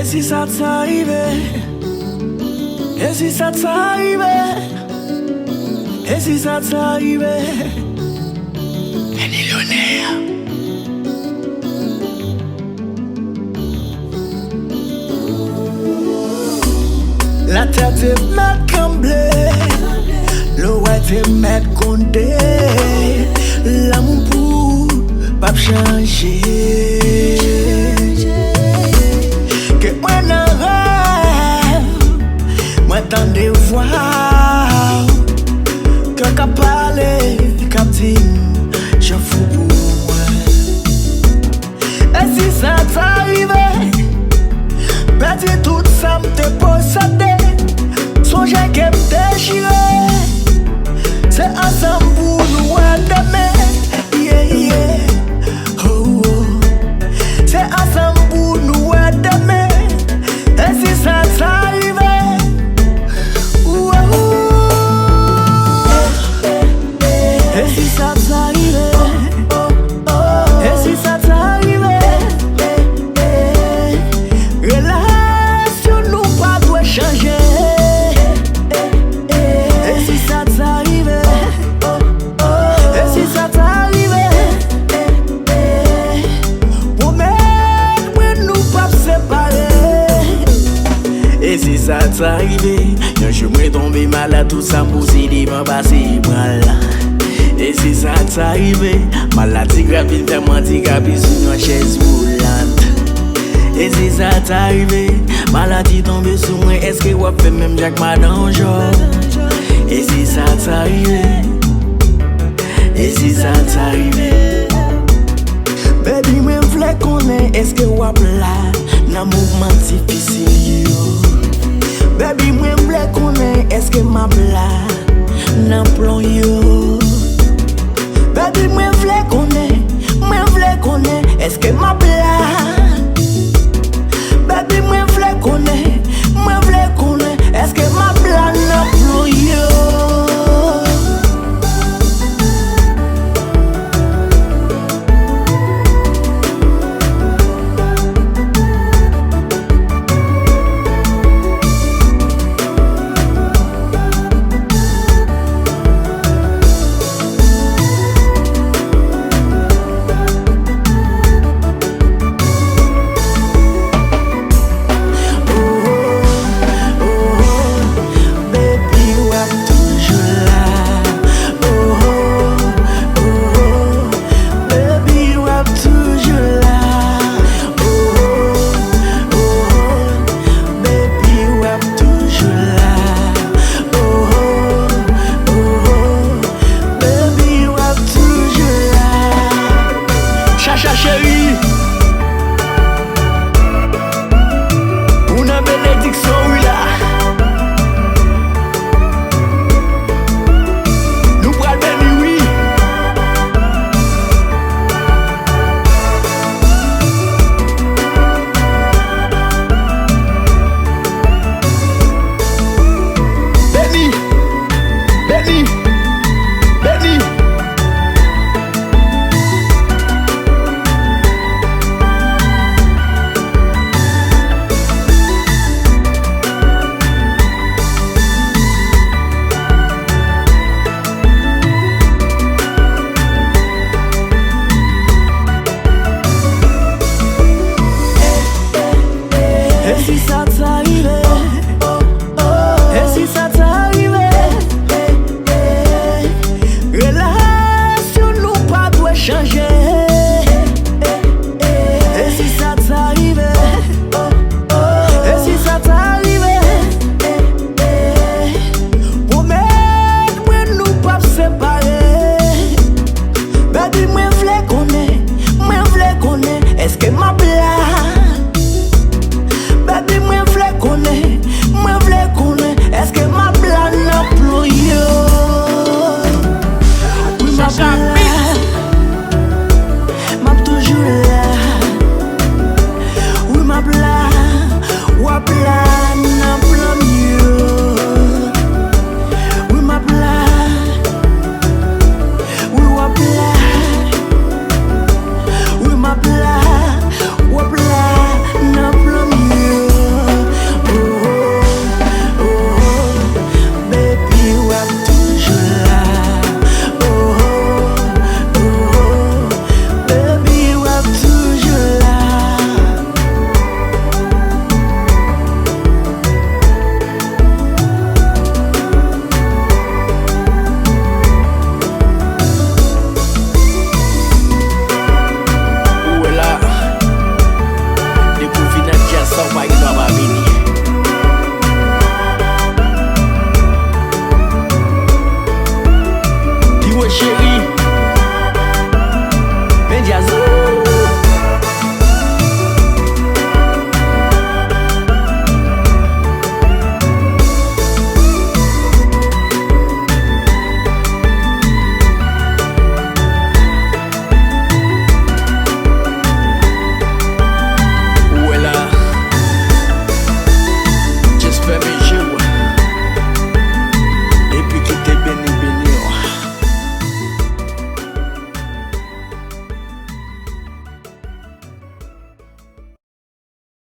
Et si ça t'arrive, et si ça t'arrive, et si ça t'arrive, Bennylionaire. La terre te met camblé, le roi te met condé, l'amour pour pas changer. Que moi n'en rêve, moi t'en de voir, que qu'a parlé, qu'a dit, je fous pour moi. Et si ça t'arrive, perdre tout ça m'te possédé, sonje que me déchiré, c'est ensemble pour nous demain, yeah yeah, oh oh, c'est ensemble pour nous demain, et si ça t'arrive, oh oh, et si ça t'arrive, et si ça t'arrive, relation nous pas doit changer. Et si ça t'arrive, et si ça t'arrive, promets-moi nous pas séparer. Et si ça t'arrive, un jour moi tomber malade, tout ça m'pousser m'a passer mal. Et si ça t'arrive, maladie grave vient faire handicapé sur une chaise roulante. Et si ça t'arrive, maladie tombe sur moi, est-ce que vous faites même Jack Madanjo? Et si ça t'arrive, et si ça t'arrive, baby, moi v'lais connaître, est-ce que vous là, dans mouvement difficile yo? Baby, moi v'lais connaître, est-ce que ma bla, dans plan yo? Baby, moi v'lais connaître, est-ce que ma bla? Baby, moi v'lais connaître, est-ce que ma plan n'a plus yo? Et si ça